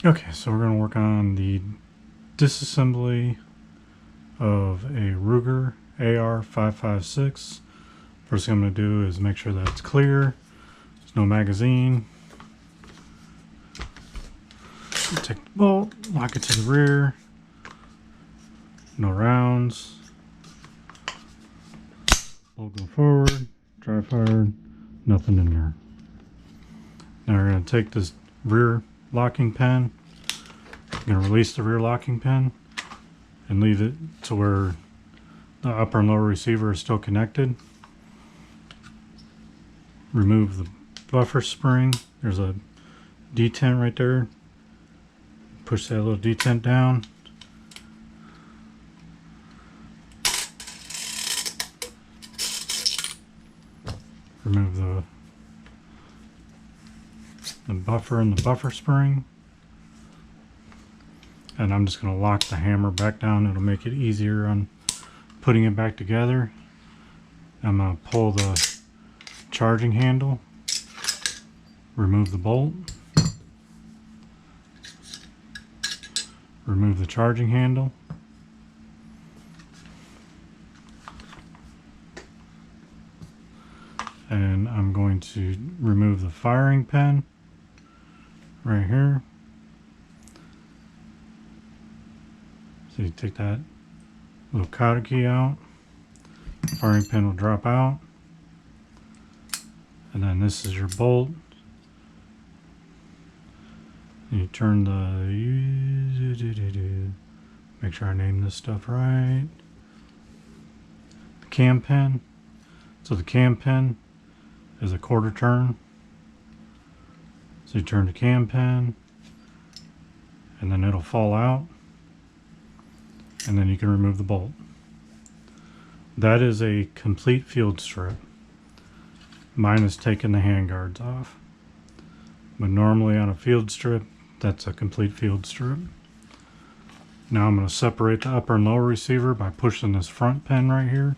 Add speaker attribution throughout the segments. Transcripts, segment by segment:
Speaker 1: Okay, so we're going to work on the disassembly of a Ruger AR-556. First thing I'm going to do is make sure that it's clear. There's no magazine. Take the bolt, lock it to the rear. No rounds. Bolt go forward, dry fired, nothing in there. Now we're going to take this rear locking pin. I'm going to release the rear locking pin and leave it to where the upper and lower receiver is still connected. Remove the buffer spring. There's a detent right there. Push that little detent down. Remove the buffer and the buffer spring. And I'm just going to lock the hammer back down. It'll make it easier on putting it back together. I'm going to pull the charging handle, remove the bolt, remove the charging handle, and I'm going to remove the firing pin right here. So you take that little cotter key out, firing pin will drop out, and then this is your bolt. And you turn make sure I name this stuff right. The cam pin. So the cam pin is a quarter turn. So you turn the cam pin, and then it'll fall out, and then you can remove the bolt. That is a complete field strip. Mine is taking the handguards off, but normally on a field strip, that's a complete field strip. Now I'm going to separate the upper and lower receiver by pushing this front pin right here,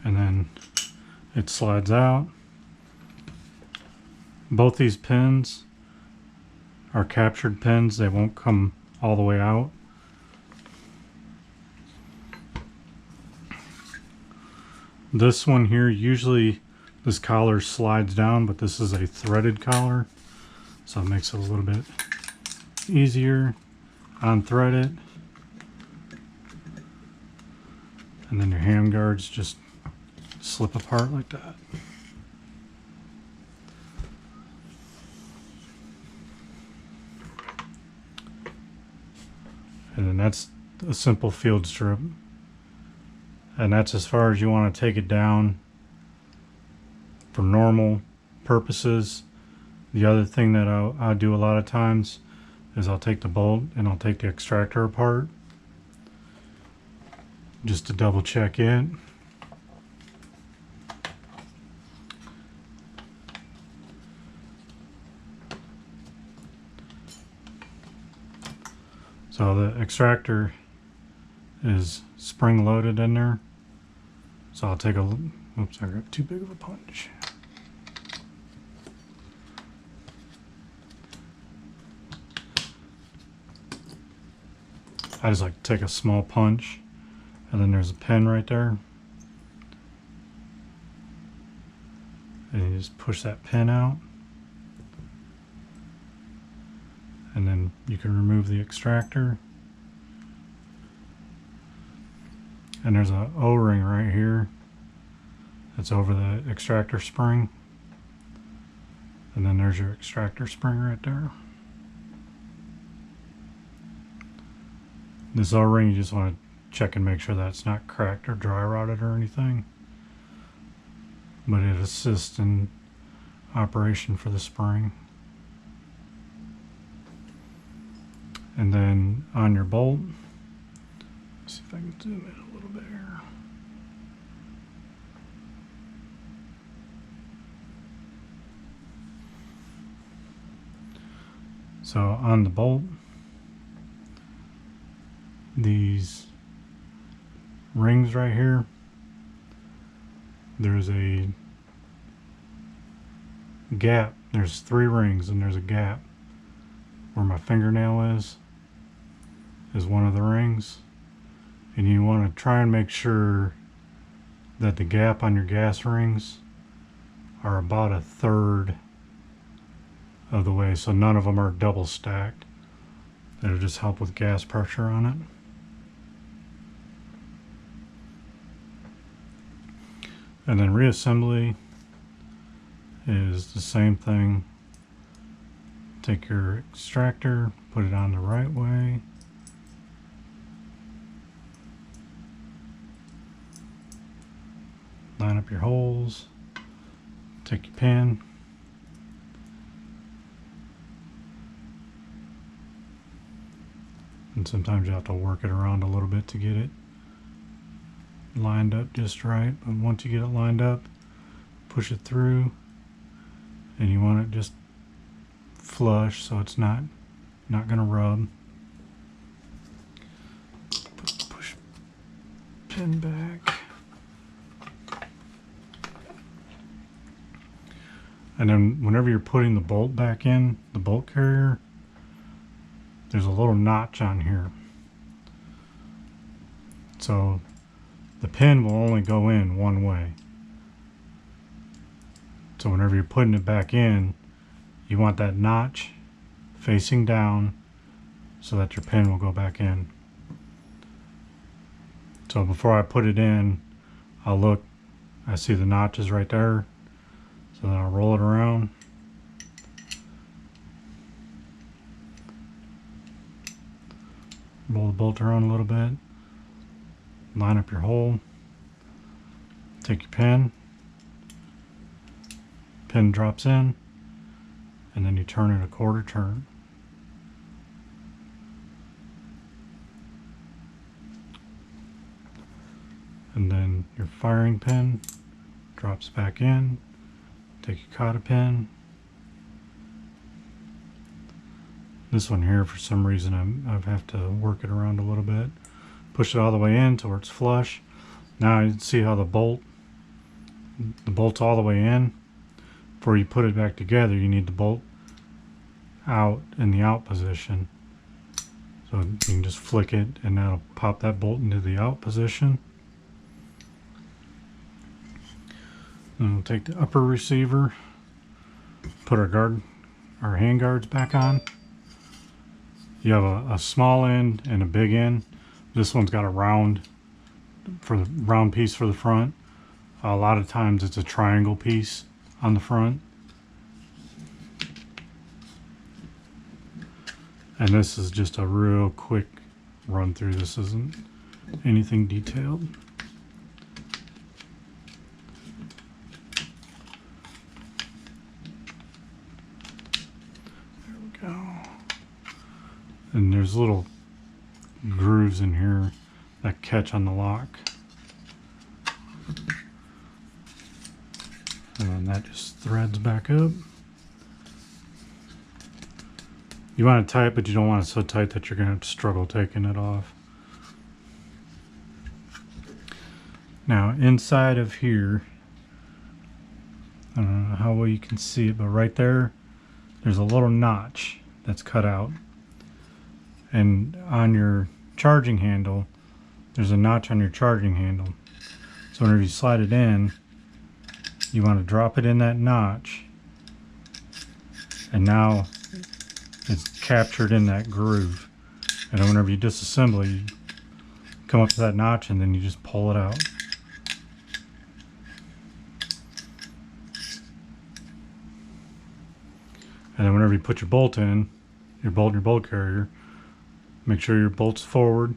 Speaker 1: and then it slides out. Both these pins are captured pins. They won't come all the way out. This one here, usually this collar slides down, but this is a threaded collar, so it makes it a little bit easier. Unthread it, and then your hand guards just slip apart like that. And then that's a simple field strip. And that's as far as you want to take it down for normal purposes. The other thing that I'll do a lot of times is I'll take the bolt and I'll take the extractor apart just to double check it. So the extractor is spring loaded in there. So I'll take a, oops, I got too big of a punch. I just like to take a small punch, and then there's a pin right there. And you just push that pin out. And then you can remove the extractor. And there's an O-ring right here that's over the extractor spring. And then there's your extractor spring right there. This O-ring, you just want to check and make sure that it's not cracked or dry rotted or anything. But it assists in operation for the spring. And then on your bolt, let's see if I can zoom in a little bit here. So on the bolt, these rings right here, there's a gap there's 3 rings and there's a gap where my fingernail is one of the rings, and you want to try and make sure that the gap on your gas rings are about 1/3 of the way, so none of them are double stacked. That'll just help with gas pressure on it. And then reassembly is the same thing. Take your extractor, put it on the right way. Line up your holes. Take your pin. And sometimes you have to work it around a little bit to get it lined up just right. But once you get it lined up, push it through, and you want it just flush so it's not gonna rub. Push pin back. And then whenever you're putting the bolt back in, the bolt carrier, there's a little notch on here. So the pin will only go in one way. So whenever you're putting it back in, you want that notch facing down so that your pin will go back in. So before I put it in, I'll look, I see the notch is right there. So then I'll roll it around. Roll the bolt around a little bit. Line up your hole. Take your pin. Pin drops in. And then you turn it a 1/4 turn. And then your firing pin drops back in. Take your cotta pin. This one here, for some reason, I have to work it around a little bit. Push it all the way in to where it's flush. Now you see how the bolt's all the way in. Before you put it back together, you need the bolt out in the out position. So you can just flick it and that'll pop that bolt into the out position. And we'll take the upper receiver, put our hand guards back on. You have a small end and a big end. This one's got a round piece for the front. A lot of times it's a triangle piece on the front. And this is just a real quick run through. This isn't anything detailed. There we go. And there's little grooves in here that catch on the lock. And then that just threads back up. You want it tight, but you don't want it so tight that you're going to have to struggle taking it off. Now, inside of here, I don't know how well you can see it, but right there, there's a little notch that's cut out. And on your charging handle, there's a notch on your charging handle. So whenever you slide it in, you want to drop it in that notch. And now it's captured in that groove. And then whenever you disassemble, you come up to that notch and then you just pull it out. And then whenever you put your bolt in, your bolt carrier, make sure your bolt's forward,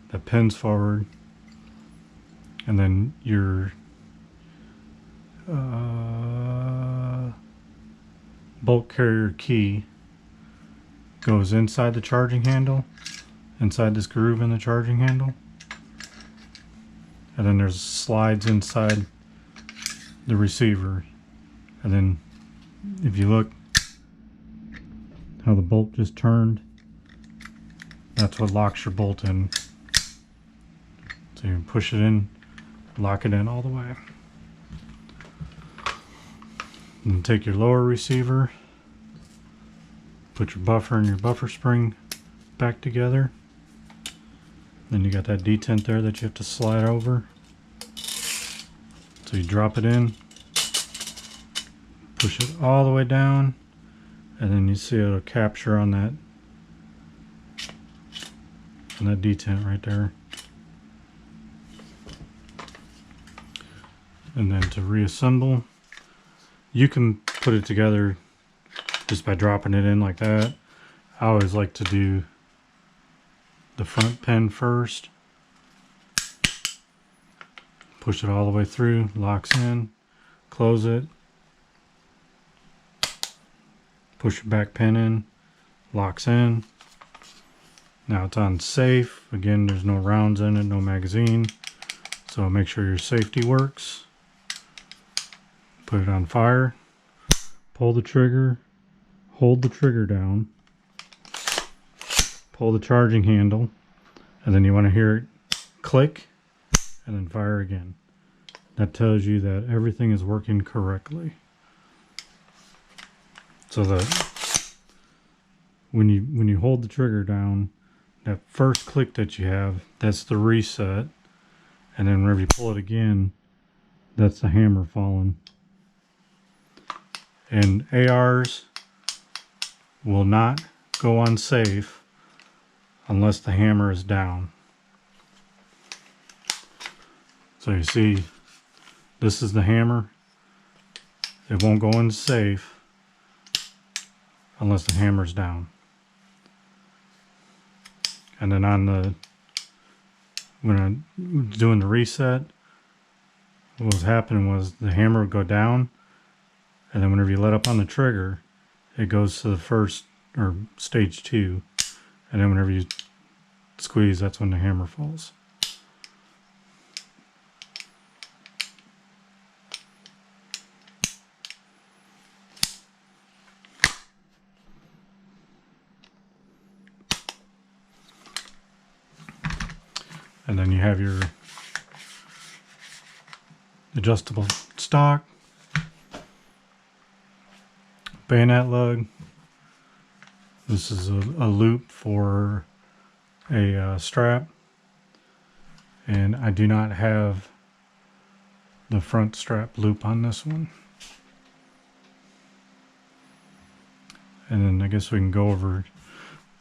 Speaker 1: that pin's forward, and then your bolt carrier key goes inside the charging handle, inside this groove in the charging handle, and then there's slides inside the receiver. And then if you look how the bolt just turned, that's what locks your bolt in. So you can push it in, lock it in all the way. And take your lower receiver, put your buffer and your buffer spring back together. Then you got that detent there that you have to slide over. So you drop it in, push it all the way down, and then you see it'll capture on that detent right there. And then to reassemble, you can put it together just by dropping it in like that. I always like to do the front pin first. Push it all the way through, locks in, close it. Push your back pin in, locks in. Now it's on safe. Again, there's no rounds in it, no magazine. So make sure your safety works. Put it on fire, pull the trigger, hold the trigger down, pull the charging handle, and then you want to hear it click and then fire again. That tells you that everything is working correctly. So that when you hold the trigger down, that first click that you have, that's the reset, and then whenever you pull it again, that's the hammer falling. And ARs will not go on safe unless the hammer is down. So you see, this is the hammer. It won't go in safe unless the hammer's down. And then when I was doing the reset, what was happening was the hammer would go down, and then whenever you let up on the trigger, it goes to the first, or stage 2, and then whenever you squeeze, that's when the hammer falls. And then you have your adjustable stock, bayonet lug. This is a loop for a strap, and I do not have the front strap loop on this one. And then I guess we can go over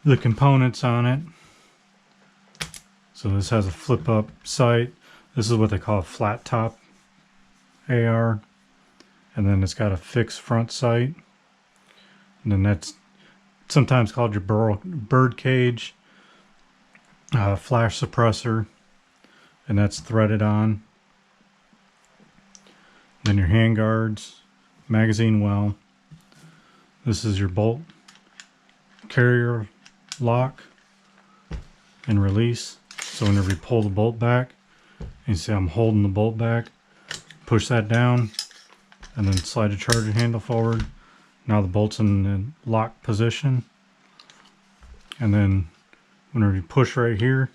Speaker 1: the components on it. So this has a flip up sight. This is what they call a flat top AR. And then it's got a fixed front sight. And then that's sometimes called your bird cage, flash suppressor, and that's threaded on. Then your hand guards, magazine well. This is your bolt carrier lock and release. So whenever you pull the bolt back, you see I'm holding the bolt back, push that down, and then slide the charging handle forward. Now the bolt's in the lock position. And then whenever you push right here,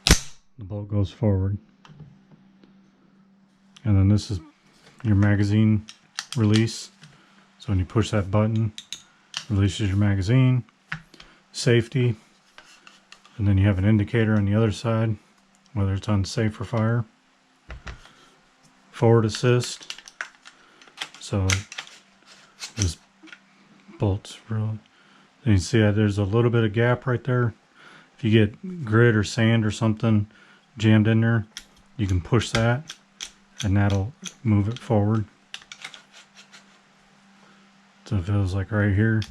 Speaker 1: the bolt goes forward. And then this is your magazine release. So when you push that button, releases your magazine. Safety. And then you have an indicator on the other side, whether it's on safe or fire. Forward assist. So this bolt's really, you can see that there's a little bit of gap right there. If you get grit or sand or something jammed in there, you can push that and that'll move it forward. So if it was like right here,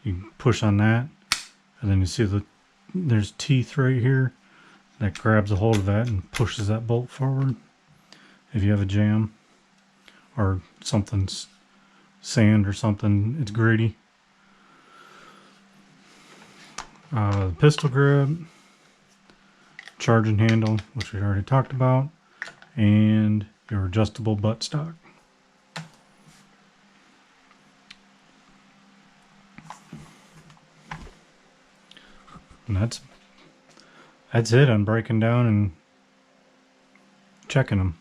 Speaker 1: you can push on that, and then you see there's teeth right here that grabs a hold of that and pushes that bolt forward. If you have a jam or something's sand or something, it's gritty. The pistol grip, charging handle, which we already talked about, and your adjustable buttstock. And that's it on breaking down and checking them.